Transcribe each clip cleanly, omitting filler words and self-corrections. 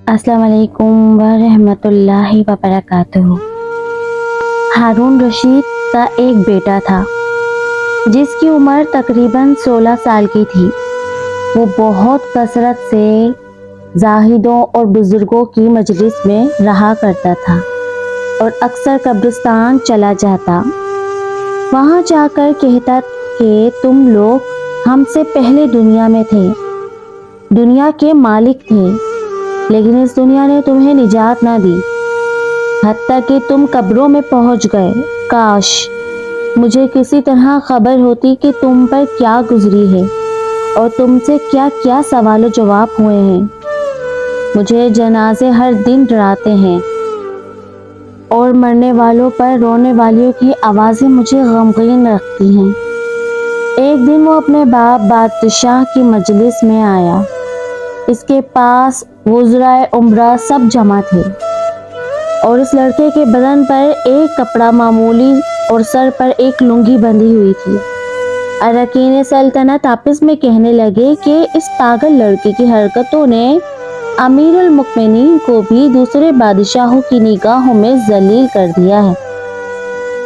अस्सलाम वालेकुम वरहमत उल्लाहि वबरकातुहू। हारून रशीद का एक बेटा था जिसकी उम्र तकरीबन 16 साल की थी। वो बहुत कसरत से जाहिदों और बुजुर्गों की मजलिस में रहा करता था और अक्सर कब्रिस्तान चला जाता। वहाँ जाकर कहता कि तुम लोग हमसे पहले दुनिया में थे, दुनिया के मालिक थे, लेकिन इस दुनिया ने तुम्हें निजात ना दी, हत्ता कि तुम कब्रों में पहुंच गए। काश मुझे किसी तरह खबर होती कि तुम पर क्या गुजरी है और तुमसे क्या क्या सवाल जवाब हुए हैं। मुझे जनाजे हर दिन डराते हैं और मरने वालों पर रोने वालियों की आवाज़ें मुझे गमगीन रखती हैं। एक दिन वो अपने बाप बादशाह की मजलिस में आया। इसके पास वुज़राए उम्रा सब जमा थे और इस लड़के के बदन पर एक कपड़ा मामूली और सर पर एक लुंगी बंधी हुई थी। अरकीन सल्तनत आपस में कहने लगे कि इस पागल लड़के की हरकतों ने अमीरुल मुमिनीन को भी दूसरे बादशाहों की निगाहों में जलील कर दिया है।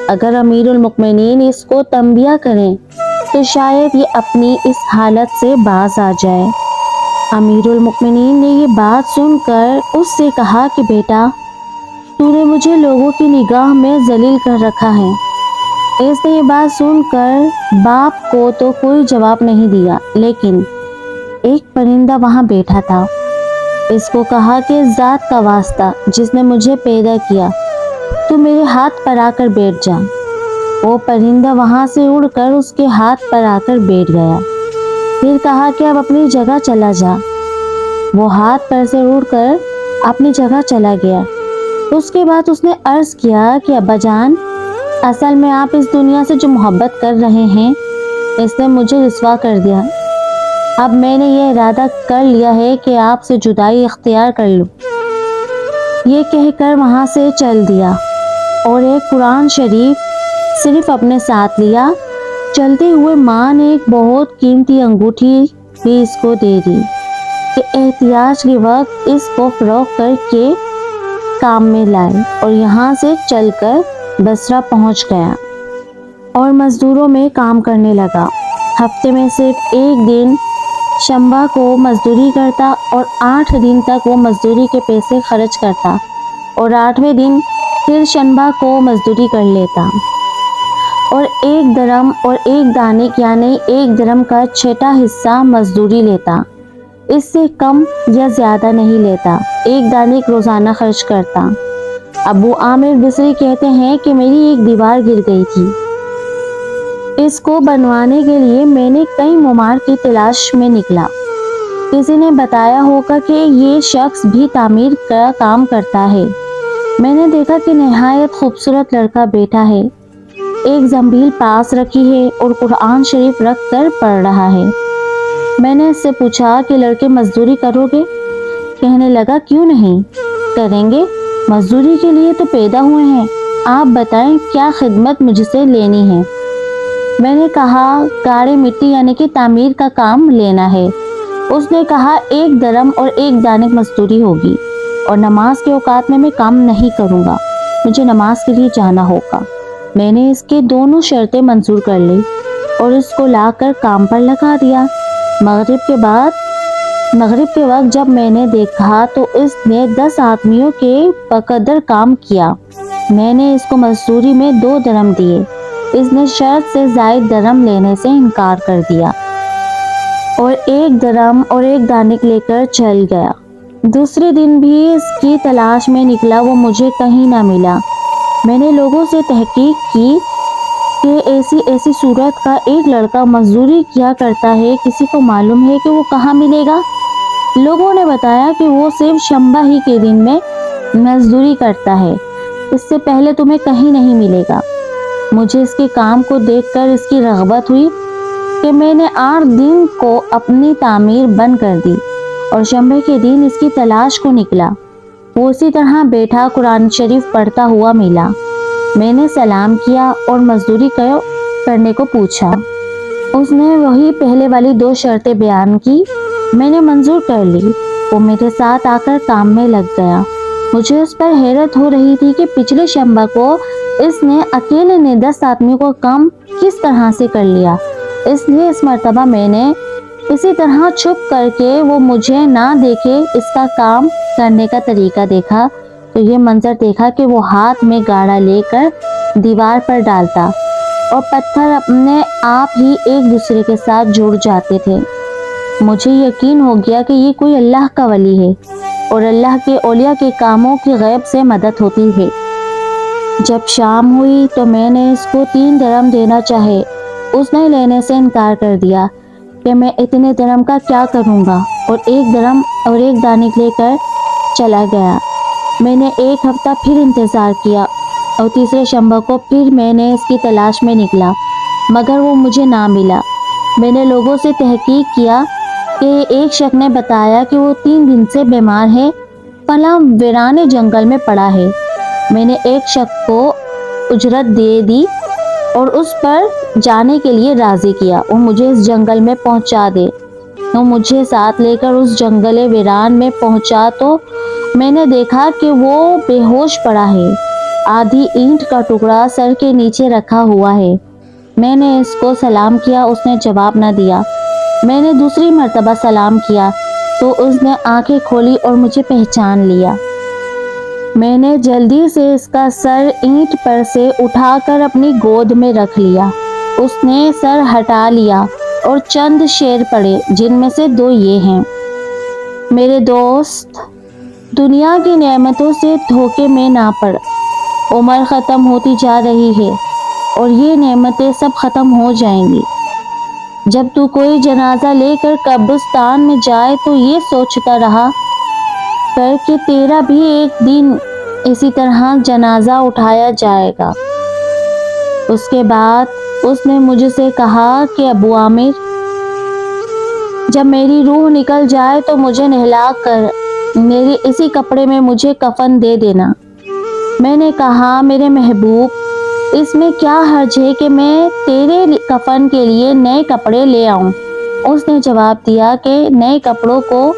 अगर अमीरुल मुमिनीन इसको तंबिया करें तो शायद ये अपनी इस हालत से बाज आ जाए। अमीरुल मुमिनीन ने ये बात सुनकर उससे कहा कि बेटा, तूने मुझे लोगों की निगाह में जलील कर रखा है। इसने ये बात सुनकर बाप को तो कोई जवाब नहीं दिया, लेकिन एक परिंदा वहाँ बैठा था। इसको कहा कि ज़ात का वास्ता जिसने मुझे पैदा किया, तू मेरे हाथ पर आकर बैठ जा। वो परिंदा वहाँ से उड़कर उसके हाथ पर आकर बैठ गया। फिर कहा कि अब अपनी जगह चला जा। वो हाथ पर से उड़कर अपनी जगह चला गया। उसके बाद उसने अर्ज किया कि अब्बाजान, असल में आप इस दुनिया से जो मोहब्बत कर रहे हैं, इसने मुझे रिस्वा कर दिया। अब मैंने ये इरादा कर लिया है कि आपसे जुदाई इख्तियार कर लूँ। ये कहकर वहाँ से चल दिया और एक कुरान शरीफ सिर्फ अपने साथ लिया। चलते हुए माँ ने एक बहुत कीमती अंगूठी भी इसको दे दी कि एहतियाज के वक्त इसको फरोख्त करके काम में लाए, और यहाँ से चलकर बसरा पहुँच गया और मजदूरों में काम करने लगा। हफ्ते में सिर्फ एक दिन शंबा को मजदूरी करता और 8 दिन तक वो मजदूरी के पैसे खर्च करता और 8वें दिन फिर शंबा को मजदूरी कर लेता और 1 दरम और 1 दानिक यानी 1 दरम का 6वां हिस्सा मजदूरी लेता। इससे कम या ज़्यादा नहीं लेता। 1 दानिक रोज़ाना खर्च करता। अबू आमिर बिसरी कहते हैं कि मेरी एक दीवार गिर गई थी। इसको बनवाने के लिए मैंने कई मुमार की तलाश में निकला। किसी ने बताया होगा कि ये शख्स भी तामीर का काम करता है। मैंने देखा कि नहायत खूबसूरत लड़का बैठा है, एक जंबील पास रखी है और कुरान शरीफ रख कर पढ़ रहा है। मैंने इससे पूछा कि लड़के मजदूरी करोगे? कहने लगा, क्यों नहीं करेंगे, मजदूरी के लिए तो पैदा हुए हैं। आप बताएं क्या खिदमत मुझसे लेनी है। मैंने कहा, गाढ़े मिट्टी यानी कि तामीर का काम लेना है। उसने कहा, 1 दरम और 1 दानिक मजदूरी होगी और नमाज के औकात में मैं काम नहीं करूँगा, मुझे नमाज के लिए जाना होगा। मैंने इसके दोनों शर्तें मंजूर कर ली और इसको लाकर काम पर लगा दिया। मगरिब के वक्त जब मैंने देखा तो इसने 10 आदमियों के बकदर काम किया। मैंने इसको मजदूरी में 2 दरम दिए। इसने शर्त से ज़ायद दरम लेने से इनकार कर दिया और 1 दरम और 1 दानिक लेकर चल गया। दूसरे दिन भी इसकी तलाश में निकला, वो मुझे कहीं ना मिला। मैंने लोगों से तहकीक की कि ऐसी सूरत का एक लड़का मजदूरी किया करता है, किसी को मालूम है कि वो कहाँ मिलेगा? लोगों ने बताया कि वो सिर्फ शंबा ही के दिन में मजदूरी करता है, इससे पहले तुम्हें कहीं नहीं मिलेगा। मुझे इसके काम को देखकर इसकी रग़बत हुई कि मैंने 8 दिन को अपनी तामीर बंद कर दी और शंबे के दिन इसकी तलाश को निकला। वो उसी तरह बैठा कुरान शरीफ पढ़ता हुआ मिला। मैंने सलाम किया और मजदूरी करने को पूछा। उसने वही पहले वाली 2 शर्तें बयान की। मैंने मंजूर कर ली। वो मेरे साथ आकर काम में लग गया। मुझे उस पर हैरत हो रही थी कि पिछले शंबा को इसने अकेले ने 10 आदमियों को काम किस तरह से कर लिया। इसलिए इस मर्तबा मैंने इसी तरह छुप करके वो मुझे ना देखे इसका काम करने का तरीका देखा तो ये मंजर देखा कि वो हाथ में गाड़ा लेकर दीवार पर डालता और पत्थर अपने आप ही एक दूसरे के साथ जुड़ जाते थे। मुझे यकीन हो गया कि ये कोई अल्लाह का वली है और अल्लाह के औलिया के कामों की गैब से मदद होती है। जब शाम हुई तो मैंने इसको 3 दिरहम देना चाहे, उसने लेने से इनकार कर दिया कि मैं इतने दिरहम का क्या करूँगा, और 1 दिरहम और 1 दानिक लेकर चला गया। मैंने 1 हफ्ता फिर इंतज़ार किया और तीसरे शंबा को फिर मैंने इसकी तलाश में निकला, मगर वो मुझे ना मिला। मैंने लोगों से तहकीक किया कि एक शख्स ने बताया कि वो 3 दिन से बीमार है, फला वीराने जंगल में पड़ा है। मैंने एक शख्स को उजरत दे दी और उस पर जाने के लिए राज़ी किया और मुझे इस जंगल में पहुंचा दे। वो मुझे साथ लेकर उस जंगल वीरान में पहुंचा तो मैंने देखा कि वो बेहोश पड़ा है, आधी ईंट का टुकड़ा सर के नीचे रखा हुआ है। मैंने इसको सलाम किया, उसने जवाब न दिया। मैंने दूसरी मर्तबा सलाम किया तो उसने आंखें खोली और मुझे पहचान लिया। मैंने जल्दी से इसका सर ईंट पर से उठाकर अपनी गोद में रख लिया। उसने सर हटा लिया और चंद शेर पढ़े, जिनमें से 2 ये हैं। मेरे दोस्त, दुनिया की नेमतों से धोखे में ना पड़। उम्र ख़त्म होती जा रही है और ये नेमतें सब ख़त्म हो जाएंगी। जब तू कोई जनाजा लेकर कब्रिस्तान में जाए तो ये सोचता रहा कर कि तेरा भी एक दिन इसी तरह जनाजा उठाया जाएगा। उसके बाद उसने मुझसे कहा कि अबू आमिर, जब मेरी रूह निकल जाए तो मुझे नहला कर मेरे इसी कपड़े में मुझे कफन दे देना। मैंने कहा, मेरे महबूब, इसमें क्या हर्ज है कि मैं तेरे कफन के लिए नए कपड़े ले आऊं। उसने जवाब दिया कि नए कपड़ों को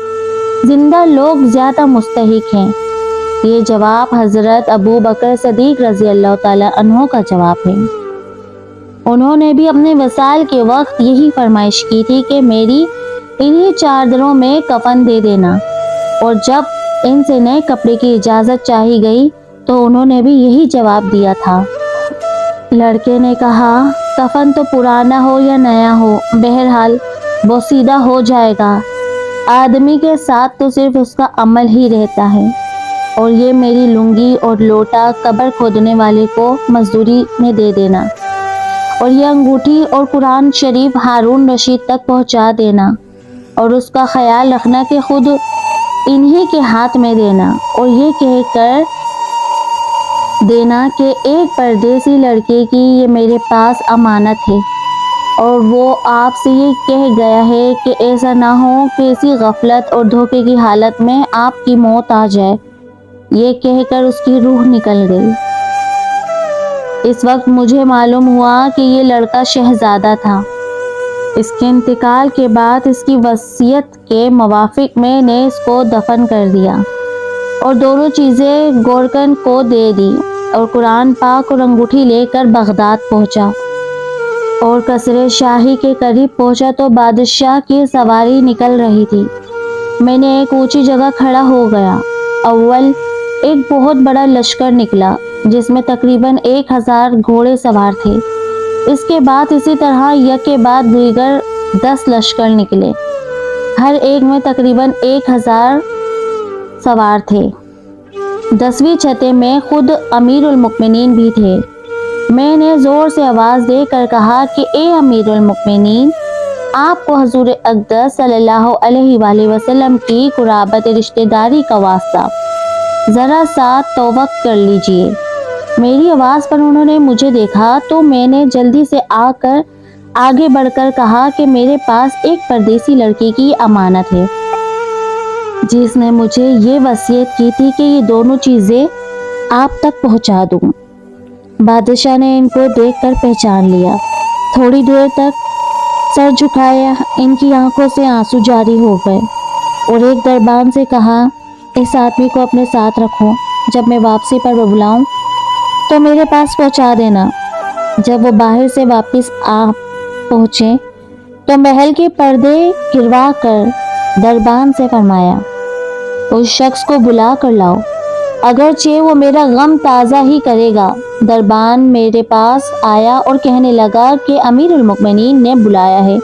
जिंदा लोग ज्यादा मुस्तहिक हैं। ये जवाब हजरत अबू बकर सदीक रजी अल्लाह ताला अन्हो का जवाब है। उन्होंने भी अपने वसाल के वक्त यही फरमाइश की थी कि मेरी इन्हीं चादरों में कफन दे देना, और जब इनसे नए कपड़े की इजाज़त चाही गई तो उन्होंने भी यही जवाब दिया था। लड़के ने कहा, कफन तो पुराना हो या नया हो, बहरहाल वो सीधा हो जाएगा। आदमी के साथ तो सिर्फ उसका अमल ही रहता है, और ये मेरी लुंगी और लोटा कब्र खोदने वाले को मजदूरी में दे देना, और ये अंगूठी और कुरान शरीफ हारून रशीद तक पहुंचा देना, और उसका ख्याल रखना कि खुद इन्हीं के हाथ में देना, और ये कहकर देना कि एक परदेसी लड़के की ये मेरे पास अमानत है, और वो आपसे ये कह गया है कि ऐसा ना हो कि इसी गफलत और धोखे की हालत में आपकी मौत आ जाए। ये कहकर उसकी रूह निकल गई। इस वक्त मुझे मालूम हुआ कि ये लड़का शहजादा था। इसके इंतकाल के बाद इसकी वसीयत के मुवाफिक मैंने इसको दफन कर दिया और दोनों चीज़ें गोरकन को दे दी, और कुरान पाक और अंगूठी लेकर बगदाद पहुंचा, और कसरे शाही के करीब पहुंचा तो बादशाह की सवारी निकल रही थी। मैंने एक ऊंची जगह खड़ा हो गया। अव्वल एक बहुत बड़ा लश्कर निकला जिसमें तकरीबन 1000 घोड़े सवार थे। इसके बाद इसी तरह यक के बाद दीगर 10 लश्कर निकले, हर एक में तकरीबन 1000 सवार थे। 10वीं छते में खुद अमीरुल मुमिनीन भी थे। मैंने ज़ोर से आवाज़ देकर कहा कि ए अमीरुल मुमिनीन, आपको हजूर अक़दस सल्लल्लाहु अलैहि वसल्लम की कुराबत रिश्तेदारी का वास्ता, ज़रा सा तौबत कर लीजिए। मेरी आवाज़ पर उन्होंने मुझे देखा तो मैंने जल्दी से आकर आगे बढ़कर कहा कि मेरे पास एक परदेसी लड़की की अमानत है जिसने मुझे ये वसीयत की थी कि ये दोनों चीज़ें आप तक पहुंचा दूं। बादशाह ने इनको देखकर पहचान लिया। थोड़ी देर तक सर झुकाया, इनकी आंखों से आंसू जारी हो गए। اور ایک دربان سے کہا اس آدمی کو اپنے ساتھ رکھو، جب میں واپسی پر بلاؤں تو میرے پاس پہنچا دینا۔ جب وہ باہر سے واپس آ پہنچے تو محل کے پردے گروا کر دربان سے فرمایا اس شخص کو بلا کر لاؤ، اگرچہ وہ میرا غم تازہ ہی کرے گا۔ دربان میرے پاس آیا اور کہنے لگا کہ امیر المؤمنین نے بلایا ہے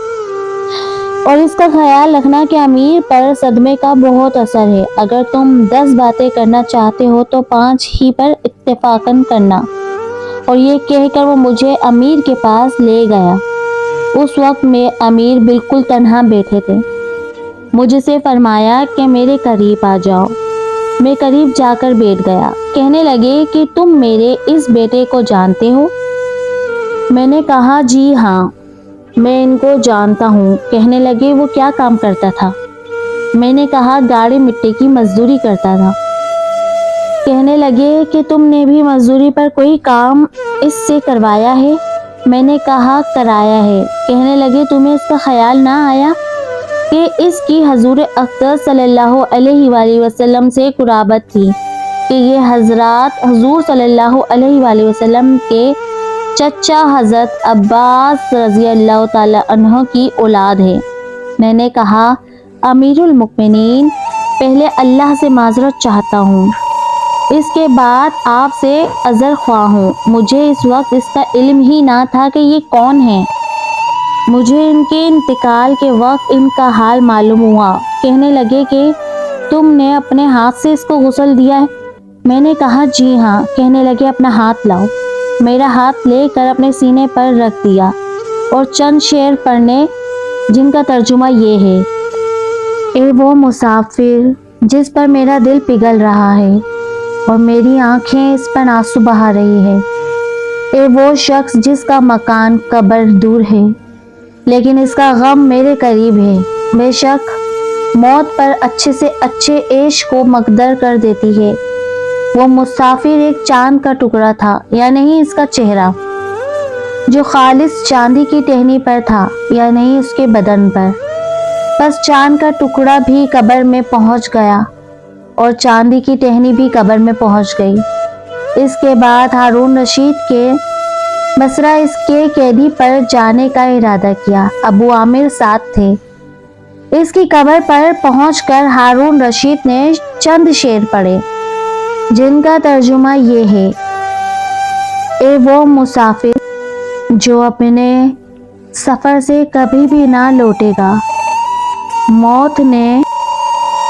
اور اس کا خیال رکھنا کہ امیر پر صدمے کا بہت اثر ہے۔ اگر تم 10 باتیں کرنا چاہتے ہو تو 5 ہی پر اتفاقاً کرنا۔ اور یہ کہہ کر وہ مجھے امیر کے پاس لے گیا۔ اس وقت میں امیر بالکل تنہا بیٹھے تھے۔ مجھ سے فرمایا کہ میرے قریب آ جاؤ۔ میں قریب جا کر بیٹھ گیا۔ کہنے لگے کہ تم میرے اس بیٹے کو جانتے ہو؟ میں نے کہا جی ہاں، میں ان کو جانتا ہوں۔ کہنے لگے وہ کیا کام کرتا تھا؟ میں نے کہا گاڑی مٹی کی مزدوری کرتا تھا۔ کہنے لگے کہ تم نے بھی مزدوری پر کوئی کام اس سے کروایا ہے؟ میں نے کہا کرایا ہے۔ کہنے لگے تمہیں اس کا خیال نہ آیا کہ اس کی حضور اقدس صلی اللہ علیہ وآلہ وسلم سے قرابت تھی، کہ یہ حضرات حضور صلی اللہ علیہ وآلہ وسلم کے چچا حضرت عباس رضی اللہ تعالی عنہ کی اولاد ہے؟ میں نے کہا امیر المؤمنین، پہلے اللہ سے معذرت چاہتا ہوں، اس کے بعد آپ سے عذر خواہ ہوں۔ مجھے اس وقت اس کا علم ہی نہ تھا کہ یہ کون ہیں۔ مجھے ان کے انتقال کے وقت ان کا حال معلوم ہوا۔ کہنے لگے کہ تم نے اپنے ہاتھ سے اس کو غسل دیا ہے؟ میں نے کہا جی ہاں۔ کہنے لگے اپنا ہاتھ لاؤ۔ میرا ہاتھ لے کر اپنے سینے پر رکھ دیا اور چند شعر پڑھنے، جن کا ترجمہ یہ ہے: اے وہ مسافر جس پر میرا دل پگھل رہا ہے اور میری آنکھیں اس پر آنسو بہا رہی ہے، اے وہ شخص جس کا مکان قبر دور ہے لیکن اس کا غم میرے قریب ہے، بے شک موت پر اچھے سے اچھے عیش کو مقدر کر دیتی ہے۔ وہ مسافر ایک چاند کا ٹکڑا تھا، یا نہیں اس کا چہرہ، جو خالص چاندی کی ٹہنی پر تھا، یا نہیں اس کے بدن پر۔ بس چاند کا ٹکڑا بھی قبر میں پہنچ گیا اور چاندی کی ٹہنی بھی قبر میں پہنچ گئی۔ اس کے بعد ہارون رشید کے بصرہ اس کے قیدی پر جانے کا ارادہ کیا۔ ابو عامر ساتھ تھے۔ اس کی قبر پر پہنچ کر ہارون رشید نے چند شعر پڑھے، جن کا ترجمہ یہ ہے: اے وہ مسافر جو اپنے سفر سے کبھی بھی نہ لوٹے گا، موت نے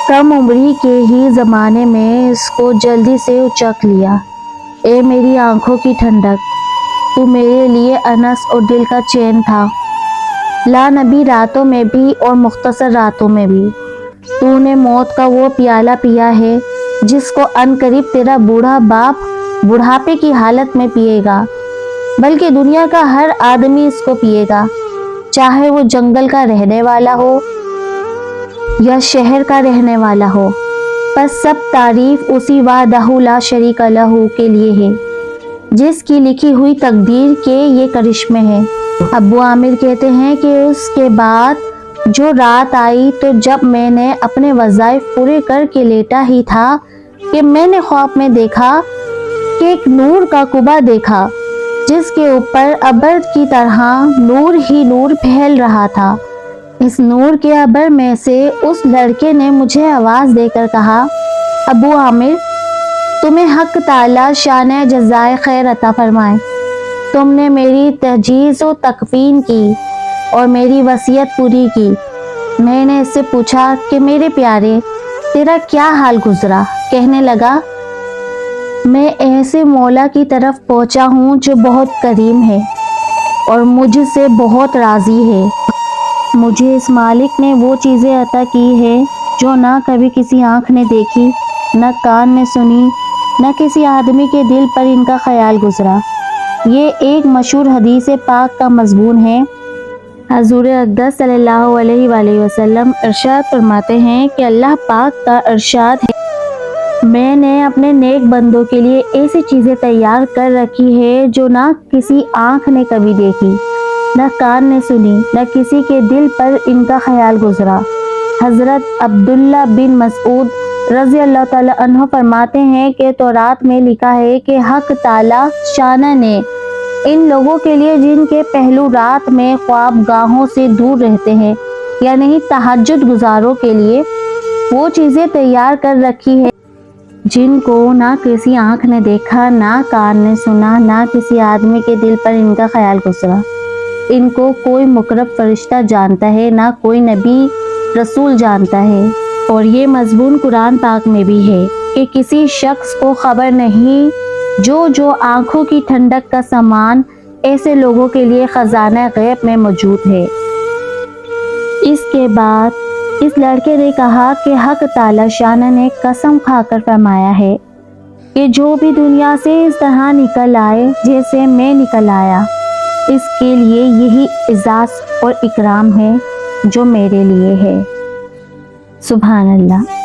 کم عمری کے ہی زمانے میں اس کو جلدی سے اچک لیا۔ اے میری آنکھوں کی ٹھنڈک، تو میرے لیے انس اور دل کا چین تھا، لا نبی راتوں میں بھی اور مختصر راتوں میں بھی۔ تو نے موت کا وہ پیالہ پیا ہے جس کو ان قریب تیرا بوڑھا باپ بڑھاپے کی حالت میں پیے گا، بلکہ دنیا کا ہر آدمی اس کو پیے گا، چاہے وہ جنگل کا رہنے والا ہو یا شہر کا رہنے والا ہو۔ بس سب تعریف اسی وحدہ لا شریک لہ کے لیے ہے، جس کی لکھی ہوئی تقدیر کے یہ کرشمے ہیں۔ ابو عامر کہتے ہیں کہ اس کے بعد جو رات آئی تو جب میں نے اپنے وظائف پورے کر کے لیٹا ہی تھا کہ میں نے خواب میں دیکھا کہ ایک نور کا قبا دیکھا، جس کے اوپر ابر کی طرح نور ہی نور پھیل رہا تھا۔ اس نور کے ابر میں سے اس لڑکے نے مجھے آواز دے کر کہا: ابو عامر، تمہیں حق تعالی شان جزائے خیر عطا فرمائے، تم نے میری تجہیز و تکفین کی اور میری وصیت پوری کی۔ میں نے اس سے پوچھا کہ میرے پیارے، تیرا کیا حال گزرا؟ کہنے لگا: میں ایسے مولا کی طرف پہنچا ہوں جو بہت کریم ہے اور مجھ سے بہت راضی ہے۔ مجھے اس مالک نے وہ چیزیں عطا کی ہے جو نہ کبھی کسی آنکھ نے دیکھی، نہ کان نے سنی، نہ کسی آدمی کے دل پر ان کا خیال گزرا۔ یہ ایک مشہور حدیث پاک کا مضمون ہے۔ حضور اقدس صلی اللہ علیہ وآلہ وسلم ارشاد فرماتے ہیں کہ اللہ پاک کا ارشاد ہے: میں نے اپنے نیک بندوں کے لیے ایسی چیزیں تیار کر رکھی ہے جو نہ کسی آنکھ نے کبھی دیکھی، نہ کان نے سنی، نہ کسی کے دل پر ان کا خیال گزرا۔ حضرت عبداللہ بن مسعود رضی اللہ تعالی عنہ فرماتے ہیں کہ تورات میں لکھا ہے کہ حق تعالی شانہ نے ان لوگوں کے لیے جن کے پہلو رات میں خواب گاہوں سے دور رہتے ہیں یعنی تہجد گزاروں کے لیے وہ چیزیں تیار کر رکھی ہے جن کو نہ کسی آنکھ نے دیکھا، نہ کان نے سنا، نہ کسی آدمی کے دل پر ان کا خیال گزرا۔ ان کو کوئی مقرب فرشتہ جانتا ہے، نہ کوئی نبی رسول جانتا ہے۔ اور یہ مضمون قرآن پاک میں بھی ہے کہ کسی شخص کو خبر نہیں جو آنکھوں کی ٹھنڈک کا سامان ایسے لوگوں کے لیے خزانہ غیب میں موجود ہے۔ اس کے بعد اس لڑکے نے کہا کہ حق تعالی شانہ نے قسم کھا کر فرمایا ہے کہ جو بھی دنیا سے اس طرح نکل آئے جیسے میں نکل آیا، اس کے لیے یہی اعزاز اور اکرام ہے جو میرے لیے ہے۔ سبحان اللہ۔